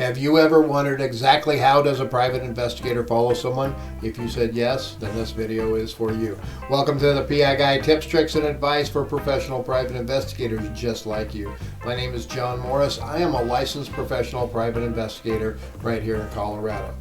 Have you ever wondered exactly how does a private investigator follow someone? If you said yes, then this video is for you. Welcome to the PI Guy, tips, tricks, and advice for professional private investigators just like you. My name is John Morris. I am a licensed professional private investigator right here in Colorado.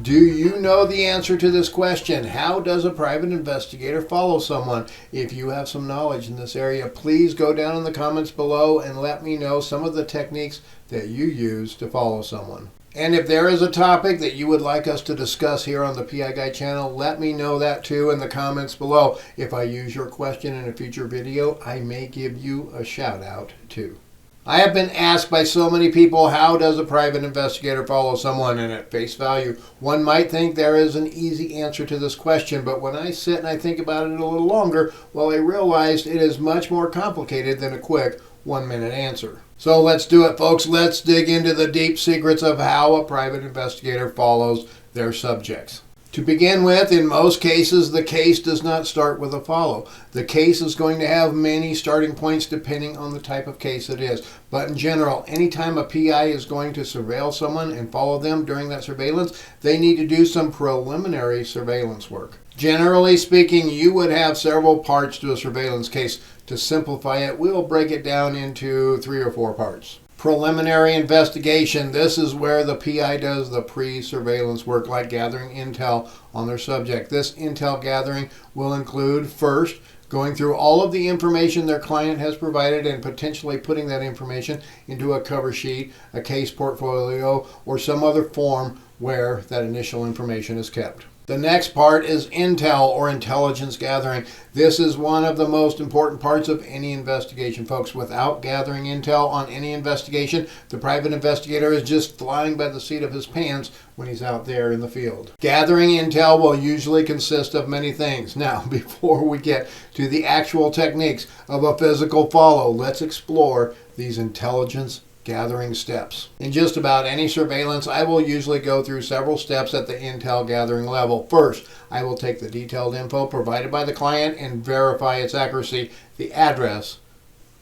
Do you know the answer to this question? How does a private investigator follow someone? If you have some knowledge in this area, please go down in the comments below and let me know some of the techniques that you use to follow someone. And if there is a topic that you would like us to discuss here on the PI Guy channel, let me know that too in the comments below. If I use your question in a future video, I may give you a shout out too. I have been asked by so many people, how does a private investigator follow someone? And at face value, one might think there is an easy answer to this question, but when I sit and I think about it a little longer, well, I realized it is much more complicated than a quick 1-minute answer. So let's do it, folks. Let's dig into the deep secrets of how a private investigator follows their subjects. To begin with, in most cases, the case does not start with a follow. The case is going to have many starting points depending on the type of case it is. But in general, anytime a PI is going to surveil someone and follow them during that surveillance, they need to do some preliminary surveillance work. Generally speaking, you would have several parts to a surveillance case. To simplify it, we'll break it down into 3 or 4 parts. Preliminary investigation. This is where the PI does the pre-surveillance work, like gathering intel on their subject. This intel gathering will include, first, going through all of the information their client has provided and potentially putting that information into a cover sheet, a case portfolio, or some other form where that initial information is kept. The next part is intel or intelligence gathering. This is one of the most important parts of any investigation, folks. Without gathering intel on any investigation, the private investigator is just flying by the seat of his pants when he's out there in the field. Gathering intel will usually consist of many things. Now, before we get to the actual techniques of a physical follow, let's explore these intelligence gathering steps. In just about any surveillance, I will usually go through several steps at the intel gathering level. First, I will take the detailed info provided by the client and verify its accuracy. The address,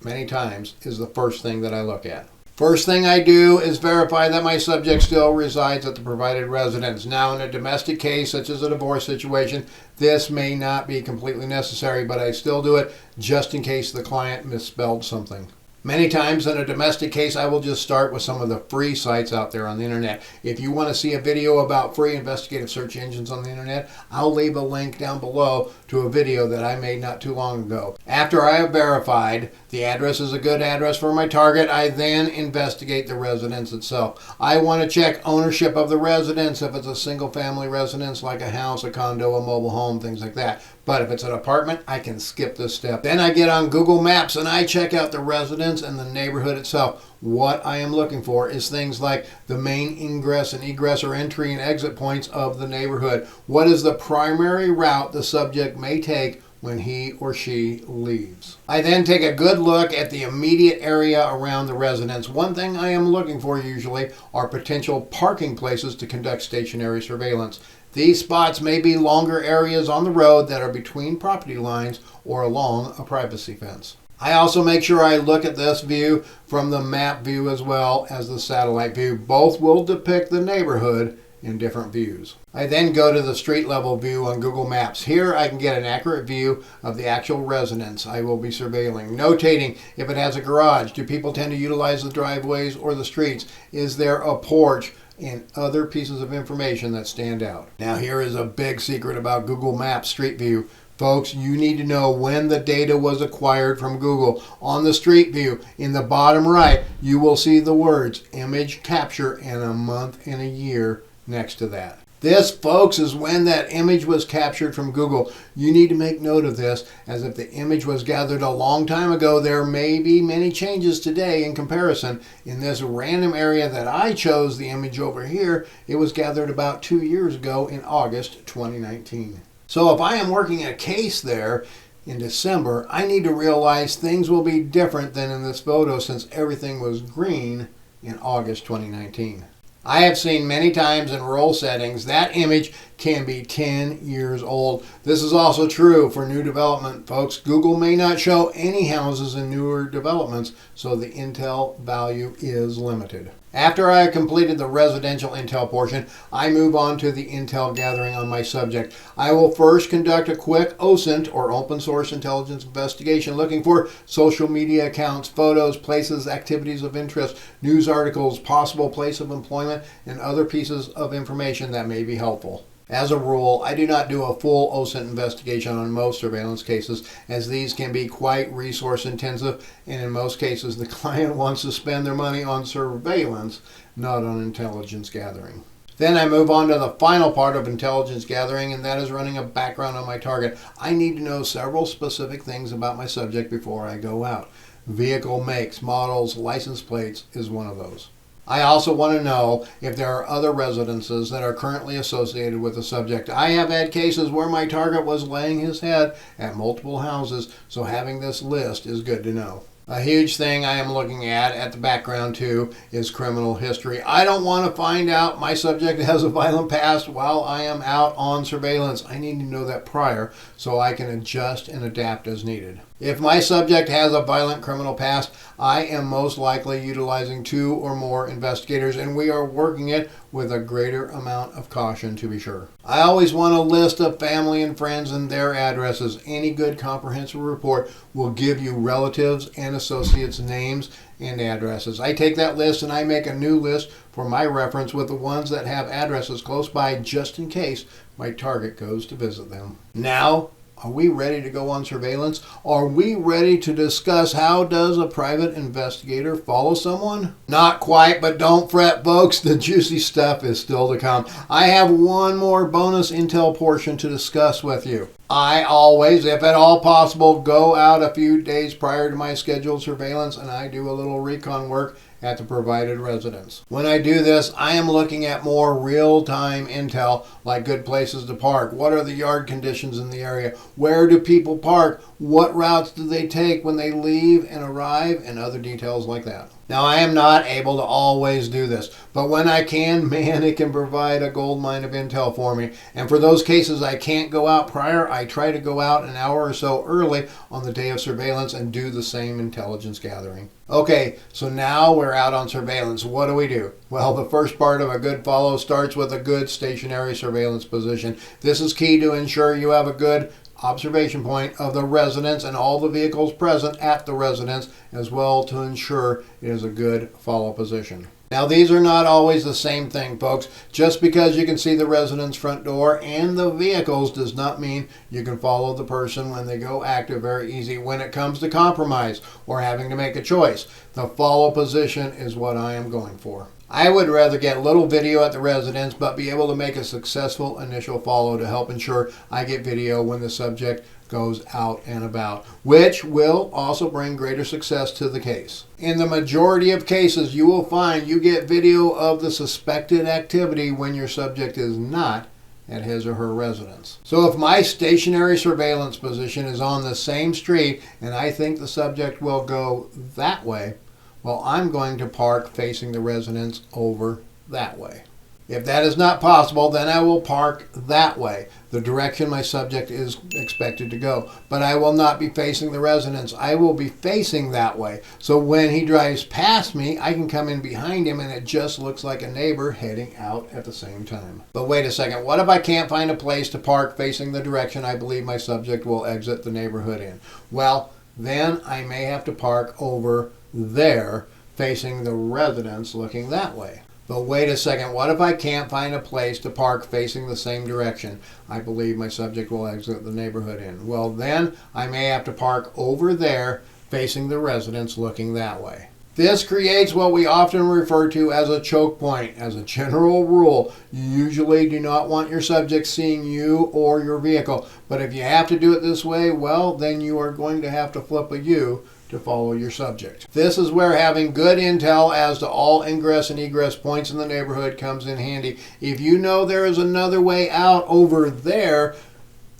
many times, is the first thing that I look at. First thing I do is verify that my subject still resides at the provided residence. Now, in a domestic case, such as a divorce situation, this may not be completely necessary, but I still do it just in case the client misspelled something. Many times in a domestic case, I will just start with some of the free sites out there on the internet. If you want to see a video about free investigative search engines on the internet, I'll leave a link down below to a video that I made not too long ago. After I have verified the address is a good address for my target, I then investigate the residence itself. I want to check ownership of the residence, if it's a single family residence like a house, a condo, a mobile home, things like that. But if it's an apartment, I can skip this step. Then I get on Google Maps and I check out the residence and the neighborhood itself. What I am looking for is things like the main ingress and egress or entry and exit points of the neighborhood. What is the primary route the subject may take when he or she leaves? I then take a good look at the immediate area around the residence. One thing I am looking for usually are potential parking places to conduct stationary surveillance. These spots may be longer areas on the road that are between property lines or along a privacy fence. I also make sure I look at this view from the map view as well as the satellite view. Both will depict the neighborhood in different views. I then go to the street level view on Google Maps. Here I can get an accurate view of the actual residence I will be surveilling, notating if it has a garage. Do people tend to utilize the driveways or the streets? Is there a porch? And other pieces of information that stand out. Now, here is a big secret about Google Maps Street View. Folks, you need to know when the data was acquired from Google. On the Street View, in the bottom right, you will see the words image capture and a month and a year next to that. This, folks, is when that image was captured from Google. You need to make note of this, as if the image was gathered a long time ago, there may be many changes today in comparison. In this random area that I chose the image over here, it was gathered about 2 years ago in August 2019. So if I am working a case there in December, I need to realize things will be different than in this photo since everything was green in August 2019. I have seen many times in rural settings that image can be 10 years old. This is also true for new development, folks. Google may not show any houses in newer developments, so the intel value is limited. After I have completed the residential intel portion, I move on to the intel gathering on my subject. I will first conduct a quick OSINT, or open source intelligence investigation, looking for social media accounts, photos, places, activities of interest, news articles, possible place of employment, and other pieces of information that may be helpful. As a rule, I do not do a full OSINT investigation on most surveillance cases, as these can be quite resource intensive, and in most cases the client wants to spend their money on surveillance, not on intelligence gathering. Then I move on to the final part of intelligence gathering, and that is running a background on my target. I need to know several specific things about my subject before I go out. Vehicle makes, models, license plates is one of those. I also want to know if there are other residences that are currently associated with the subject. I have had cases where my target was laying his head at multiple houses, so having this list is good to know. A huge thing I am looking at the background too, is criminal history. I don't want to find out my subject has a violent past while I am out on surveillance. I need to know that prior so I can adjust and adapt as needed. If my subject has a violent criminal past, I am most likely utilizing 2 or more investigators, and we are working it with a greater amount of caution to be sure. I always want a list of family and friends and their addresses. Any good comprehensive report will give you relatives and associates' names and addresses. I take that list and I make a new list for my reference with the ones that have addresses close by, just in case my target goes to visit them. Now, are we ready to go on surveillance? Are we ready to discuss how does a private investigator follow someone? Not quite, but don't fret, folks. The juicy stuff is still to come. I have one more bonus intel portion to discuss with you. I always, if at all possible, go out a few days prior to my scheduled surveillance, and I do a little recon work at the provided residence. When I do this, I am looking at more real-time intel, like good places to park, what are the yard conditions in the area, where do people park, what routes do they take when they leave and arrive, and other details like that. Now, I am not able to always do this, but when I can, man, it can provide a gold mine of intel for me. And for those cases I can't go out prior, I try to go out an hour or so early on the day of surveillance and do the same intelligence gathering. Okay, so now we're out on surveillance. What do? Well, the first part of a good follow starts with a good stationary surveillance position. This is key to ensure you have a good observation point of the residence and all the vehicles present at the residence, as well to ensure it is a good follow position. Now, these are not always the same thing, folks. Just because you can see the residence front door and the vehicles does not mean you can follow the person when they go active very easy. When it comes to compromise or having to make a choice, the follow position is what I am going for. I would rather get little video at the residence, but be able to make a successful initial follow to help ensure I get video when the subject goes out and about, which will also bring greater success to the case. In the majority of cases, you will find you get video of the suspected activity when your subject is not at his or her residence. So if my stationary surveillance position is on the same street and I think the subject will go that way, well, I'm going to park facing the residence over that way. If that is not possible, then I will park that way, the direction my subject is expected to go. But I will not be facing the residence. I will be facing that way. So when he drives past me, I can come in behind him and it just looks like a neighbor heading out at the same time. But wait a second, what if I can't find a place to park facing the direction I believe my subject will exit the neighborhood in? Well, then I may have to park over there, facing the residence looking that way. But wait a second, what if I can't find a place to park facing the same direction I believe my subject will exit the neighborhood in? Well, then I may have to park over there, facing the residence looking that way. This creates what we often refer to as a choke point. As a general rule, you usually do not want your subject seeing you or your vehicle. But if you have to do it this way, well, then you are going to have to flip a U to follow your subject. This is where having good intel as to all ingress and egress points in the neighborhood comes in handy. If you know there is another way out over there,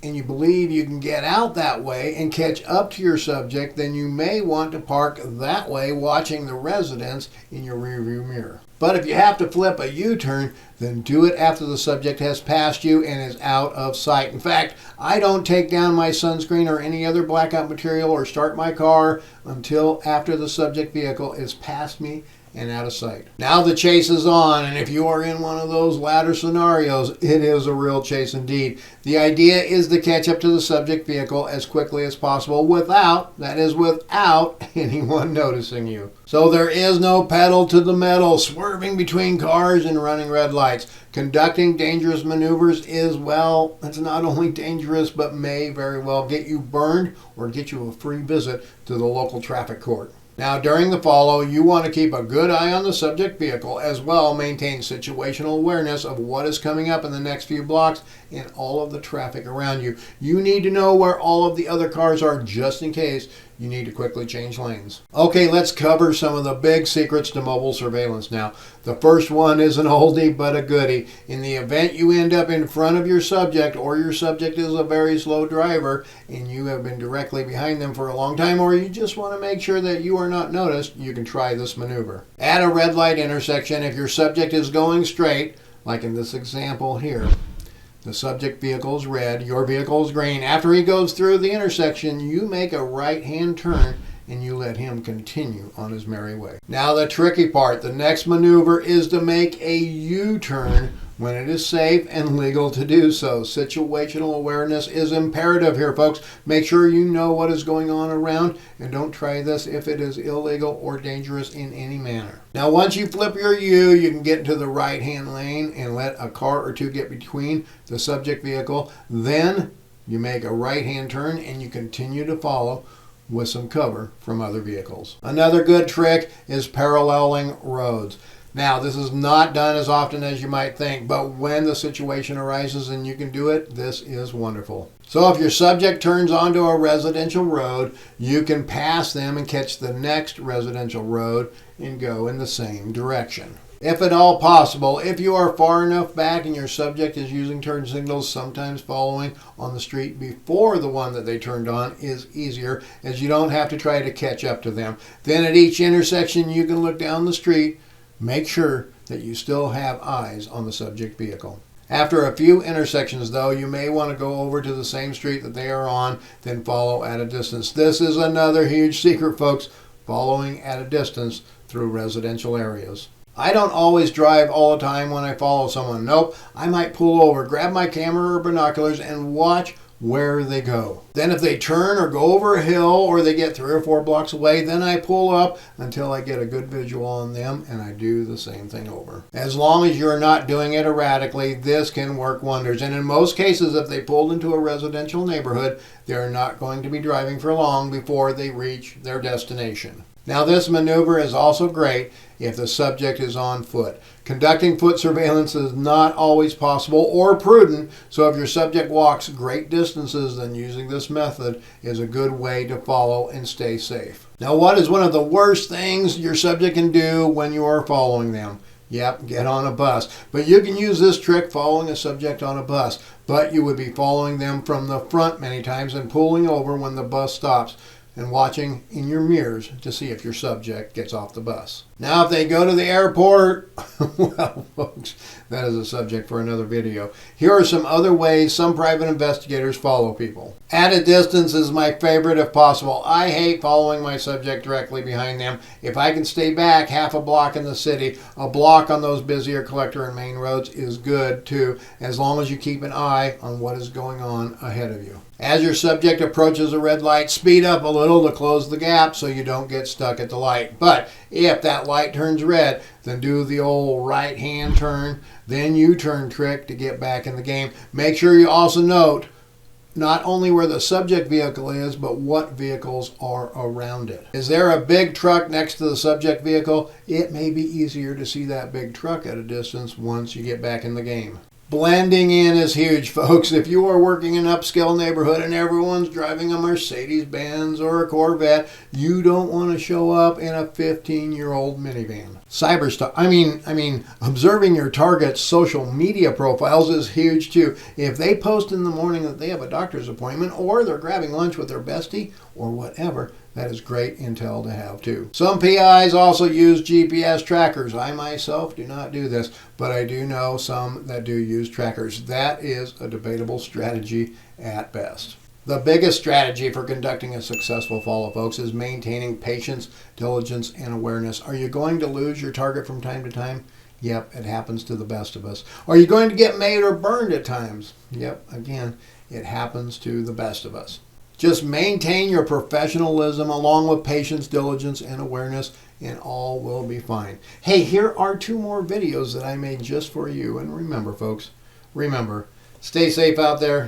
and you believe you can get out that way and catch up to your subject, then you may want to park that way, watching the residence in your rearview mirror. But if you have to flip a U-turn, then do it after the subject has passed you and is out of sight. In fact, I don't take down my sunscreen or any other blackout material or start my car until after the subject vehicle is past me and out of sight. Now the chase is on, and if you are in one of those latter scenarios, it is a real chase indeed. The idea is to catch up to the subject vehicle as quickly as possible without anyone noticing you. So there is no pedal to the metal, swerving between cars and running red lights. Conducting dangerous maneuvers is, well, it's not only dangerous, but may very well get you burned or get you a free visit to the local traffic court. Now, during the follow, you want to keep a good eye on the subject vehicle, as well maintain situational awareness of what is coming up in the next few blocks and all of the traffic around you. You need to know where all of the other cars are just in case you need to quickly change lanes. Okay, let's cover some of the big secrets to mobile surveillance now. The first one is an oldie but a goodie. In the event you end up in front of your subject, or your subject is a very slow driver and you have been directly behind them for a long time, or you just want to make sure that you are not noticed, you can try this maneuver. At a red light intersection, if your subject is going straight, like in this example here, the subject vehicle is red, your vehicle is green. After he goes through the intersection, you make a right-hand turn and you let him continue on his merry way. Now the tricky part, the next maneuver is to make a U-turn when it is safe and legal to do so. Situational awareness is imperative here, folks. Make sure you know what is going on around, and don't try this if it is illegal or dangerous in any manner. Now once you flip your U, you can get into the right-hand lane and let a car or two get between the subject vehicle. Then you make a right-hand turn and you continue to follow with some cover from other vehicles. Another good trick is paralleling roads. Now, this is not done as often as you might think, but when the situation arises and you can do it, this is wonderful. So if your subject turns onto a residential road, you can pass them and catch the next residential road and go in the same direction. If at all possible, if you are far enough back and your subject is using turn signals, sometimes following on the street before the one that they turned on is easier, as you don't have to try to catch up to them. Then at each intersection, you can look down the street. Make sure that you still have eyes on the subject vehicle. After a few intersections, though, you may want to go over to the same street that they are on, then follow at a distance. This is another huge secret, folks, following at a distance through residential areas. I don't always drive all the time when I follow someone. Nope, I might pull over, grab my camera or binoculars, and watch where they go. Then if they turn or go over a hill, or they get 3 or 4 blocks away, then I pull up until I get a good visual on them, and I do the same thing over. As long as you're not doing it erratically, this can work wonders. And in most cases, if they pulled into a residential neighborhood, they're not going to be driving for long before they reach their destination. Now this maneuver is also great if the subject is on foot. Conducting foot surveillance is not always possible or prudent, so if your subject walks great distances, then using this method is a good way to follow and stay safe. Now what is one of the worst things your subject can do when you are following them? Yep, get on a bus. But you can use this trick following a subject on a bus, but you would be following them from the front many times and pulling over when the bus stops, and watching in your mirrors to see if your subject gets off the bus. Now, if they go to the airport, well, folks, that is a subject for another video. Here are some other ways some private investigators follow people. At a distance is my favorite if possible. I hate following my subject directly behind them. If I can stay back half a block in the city, a block on those busier collector and main roads is good too, as long as you keep an eye on what is going on ahead of you. As your subject approaches a red light, speed up a little to close the gap so you don't get stuck at the light. But if that light turns red, then do the old right-hand turn, then U-turn trick to get back in the game. Make sure you also note not only where the subject vehicle is, but what vehicles are around it. Is there a big truck next to the subject vehicle? It may be easier to see that big truck at a distance once you get back in the game. Blending in is huge, folks. If you are working in an upscale neighborhood and everyone's driving a Mercedes-Benz or a Corvette, you don't want to show up in a 15-year-old minivan. Observing your target's social media profiles is huge too. If they post in the morning that they have a doctor's appointment, or they're grabbing lunch with their bestie, or whatever, that is great intel to have too. Some PIs also use GPS trackers. I myself do not do this, but I do know some that do use trackers. That is a debatable strategy at best. The biggest strategy for conducting a successful follow, folks, is maintaining patience, diligence, and awareness. Are you going to lose your target from time to time? Yep, it happens to the best of us. Are you going to get made or burned at times? Yep, again, it happens to the best of us. Just maintain your professionalism along with patience, diligence, and awareness, and all will be fine. Hey, here are 2 more videos that I made just for you. And remember, folks, remember, stay safe out there.